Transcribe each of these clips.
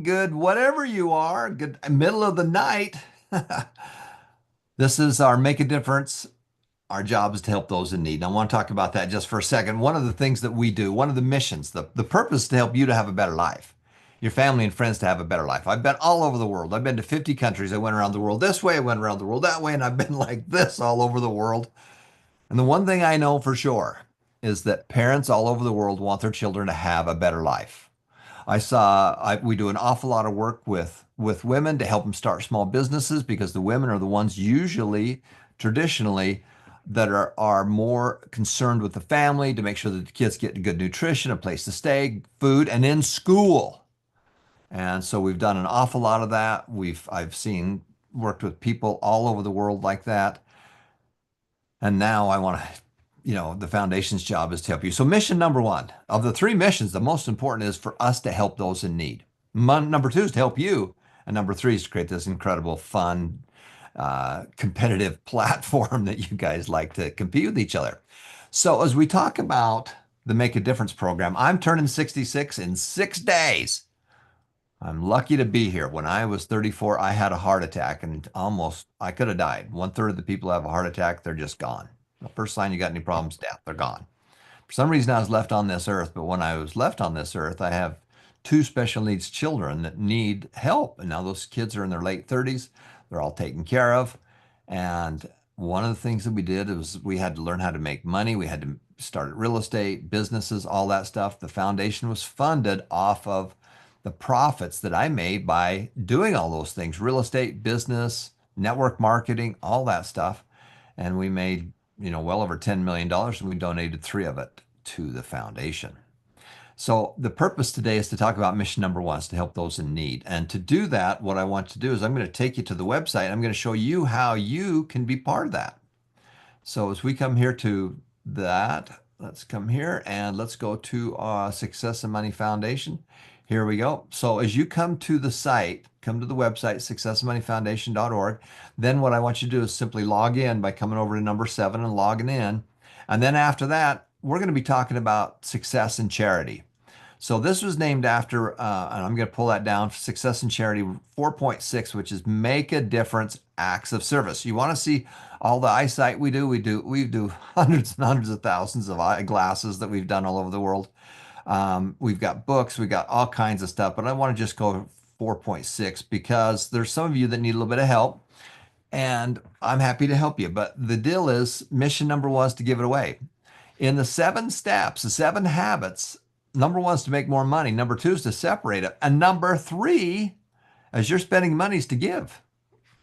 Good, whatever you are, good middle of the night. This is our Make a Difference. Our job is to help those in need. And I want to talk about that just for a second. One of the things that we do, one of the missions, the purpose is to help you to have a better life, your family and friends to have a better life. I've been all over the world. I've been to 50 countries. I went around the world this way, I went around the world that way, and I've been like this all over the world. And the one thing I know for sure is that parents all over the world want their children to have a better life. We do an awful lot of work with women to help them start small businesses because the women are the ones usually traditionally that are more concerned with the family to make sure that the kids get good nutrition, a place to stay, food, and in school. And so we've done an awful lot of that. I've seen worked with people all over the world like that. And now I want to, the foundation's job is to help you. So mission number one of the three missions, the most important is for us to help those in need. Number two is to help you. And number three is to create this incredible, fun, competitive platform that you guys like to compete with each other. So as we talk about the Make a Difference program, I'm turning 66 in 6 days. I'm lucky to be here. When I was 34, I had a heart attack and I could have died. One third of the people who have a heart attack, they're just gone. The first sign you got any problems, death, they're gone. For some reason, I was left on this earth, but when I was left on this earth, I have two special needs children that need help. And now those kids are in their late 30s. They're all taken care of. And one of the things that we did is we had to learn how to make money. We had to start real estate, businesses, all that stuff. The foundation was funded off of the profits that I made by doing all those things, real estate, business, network marketing, all that stuff. And we made, well over $10 million dollars, and we donated three of it to the foundation. So the purpose today is to talk about mission number one, is to help those in need. And to do that, what I want to do is I'm going to take you to the website. I'm going to show you how you can be part of that. So as we come here to that, let's come here and let's go to Success and Money Foundation. Here we go. So as you come to the site, come to the website, successandmoneyfoundation.org, then what I want you to do is simply log in by coming over to number 7 and logging in. And then after that, we're going to be talking about success and charity. So this was named after, and I'm going to pull that down, Success and Charity 4.6, which is Make a Difference Acts of Service. You want to see all the eyesight we do? We do hundreds and hundreds of thousands of eyeglasses that we've done all over the world. We've got books, we've got all kinds of stuff, but I want to just go 4.6 because there's some of you that need a little bit of help, and I'm happy to help you. But the deal is, mission number one is to give it away. In the 7 steps, the 7 habits, number one is to make more money. Number two is to separate it. And number three, as you're spending money, is to give.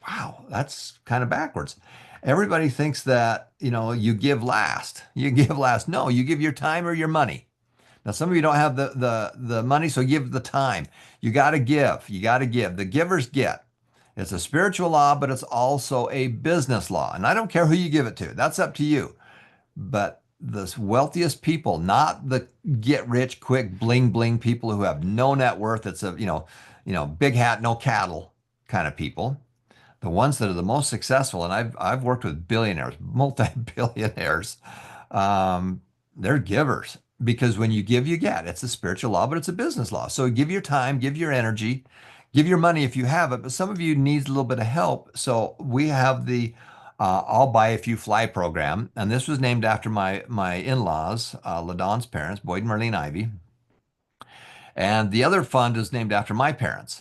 Wow, that's kind of backwards. Everybody thinks that, you give last. You give last. No, you give your time or your money. Now, some of you don't have the money, so give the time. You got to give. You got to give. The givers get. It's a spiritual law, but it's also a business law. And I don't care who you give it to. That's up to you. But the wealthiest people, not the get rich quick bling bling people who have no net worth. It's big hat, no cattle kind of people. The ones that are the most successful, and I've worked with billionaires, multi-billionaires. They're givers because when you give, you get. It's a spiritual law, but it's a business law. So give your time, give your energy, give your money if you have it. But some of you need a little bit of help. So we have the I'll Buy If You Fly program. And this was named after my in-laws, LaDon's parents, Boyd and Marlene Ivy. And the other fund is named after my parents.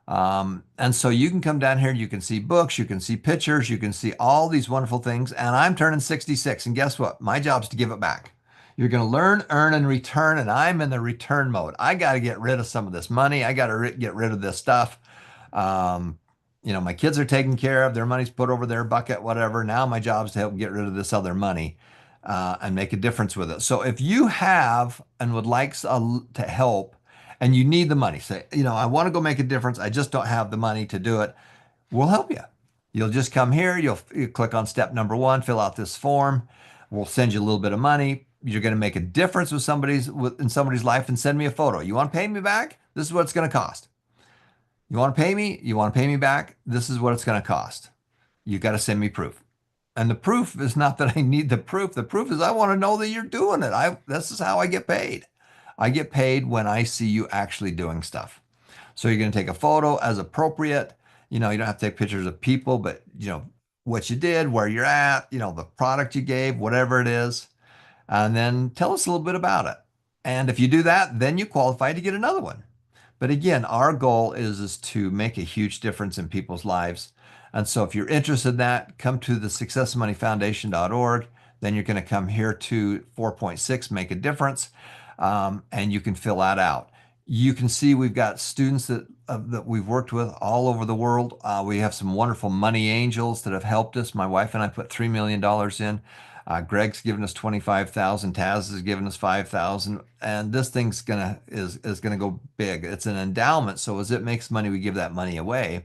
And so you can come down here, you can see books, you can see pictures, you can see all these wonderful things. And I'm turning 66. And guess what? My job's to give it back. You're going to learn, earn, and return. And I'm in the return mode. I got to get rid of some of this money. I got to get rid of this stuff. My kids are taken care of, their money's put over their bucket, whatever. Now my job is to help get rid of this other money and make a difference with it. So if you have and would like to help and you need the money, say, I want to go make a difference. I just don't have the money to do it. We'll help you. You'll just come here. You click on step number 1, fill out this form. We'll send you a little bit of money. You're going to make a difference in somebody's life and send me a photo. You want to pay me back? This is what it's going to cost. You want to pay me? You want to pay me back? This is what it's going to cost. You got to send me proof. And the proof is not that I need the proof. The proof is I want to know that you're doing it. This is how I get paid. I get paid when I see you actually doing stuff. So you're going to take a photo as appropriate. You know, you don't have to take pictures of people, but what you did, where you're at, the product you gave, whatever it is, and then tell us a little bit about it. And if you do that, then you qualify to get another one. But again, our goal is to make a huge difference in people's lives. And so if you're interested in that, come to the successofmoneyfoundation.org. Then you're going to come here to 4.6, make a difference, and you can fill that out. You can see we've got students that we've worked with all over the world. We have some wonderful money angels that have helped us. My wife and I put $3 million in. Greg's given us 25,000. Taz has given us 5,000, and this thing's gonna go big. It's an endowment, so as it makes money, we give that money away.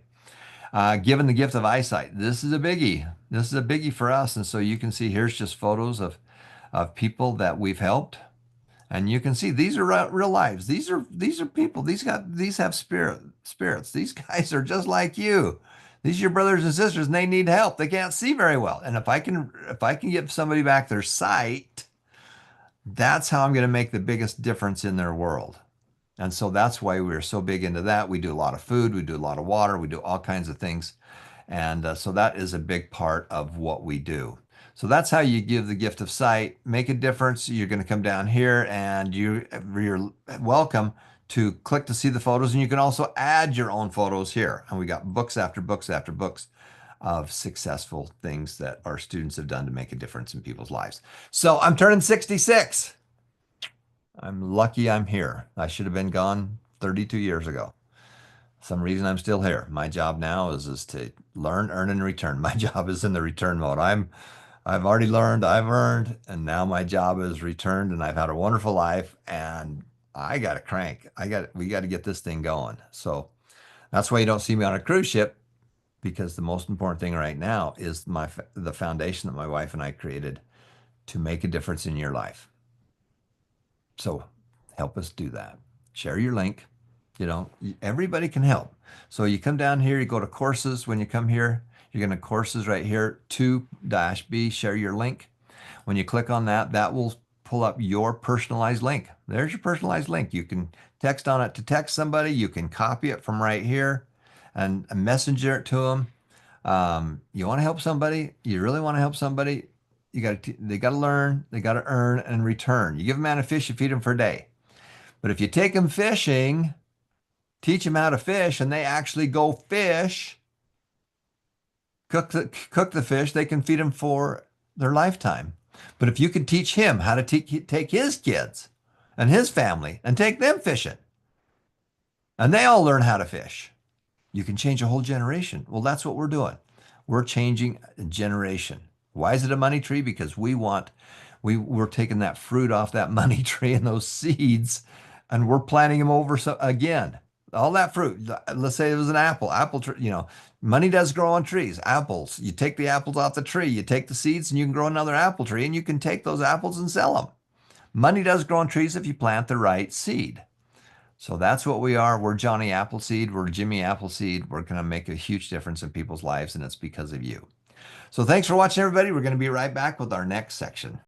Given the gift of eyesight, this is a biggie. This is a biggie for us, and so you can see here's just photos of people that we've helped, and you can see these are real lives. These are people. These have spirits. These guys are just like you. These are your brothers and sisters, and they need help. They can't see very well. And if I can give somebody back their sight, that's how I'm going to make the biggest difference in their world. And so that's why we're so big into that. We do a lot of food, we do a lot of water, we do all kinds of things. And so that is a big part of what we do. So that's how you give the gift of sight, make a difference. You're going to come down here and you're welcome to click to see the photos. And you can also add your own photos here. And we got books after books after books of successful things that our students have done to make a difference in people's lives. So I'm turning 66. I'm lucky I'm here. I should have been gone 32 years ago. Some reason I'm still here. My job now is to learn, earn, and return. My job is in the return mode. I've already learned, I've earned, and now my job is returned, and I've had a wonderful life, and I got to crank. We got to get this thing going. So that's why you don't see me on a cruise ship, because the most important thing right now is the foundation that my wife and I created to make a difference in your life. So help us do that. Share your link. Everybody can help. So you come down here, you go to courses. When you come here, you're going to courses right here, 2-B, share your link. When you click on that, that will pull up your personalized link. There's your personalized link. You can text on it to text somebody. You can copy it from right here and messenger it to them. You want to help somebody? You really want to help somebody? They got to learn, they got to earn and return. You give a man a fish, you feed him for a day. But if you take them fishing, teach them how to fish, and they actually go fish, cook the fish, they can feed them for their lifetime. But if you can teach him how to take his kids and his family and take them fishing, and they all learn how to fish, you can change a whole generation. Well, that's what we're doing. We're changing a generation. Why is it a money tree? Because we're taking that fruit off that money tree and those seeds, and we're planting them over again. All that fruit. Let's say it was an apple tree. Money does grow on trees. Apples. You take the apples off the tree, you take the seeds, and you can grow another apple tree, and you can take those apples and sell them. Money does grow on trees if you plant the right seed. So that's what we are. We're Johnny Appleseed. We're Jimmy Appleseed. We're going to make a huge difference in people's lives, and it's because of you. So thanks for watching, everybody. We're going to be right back with our next section.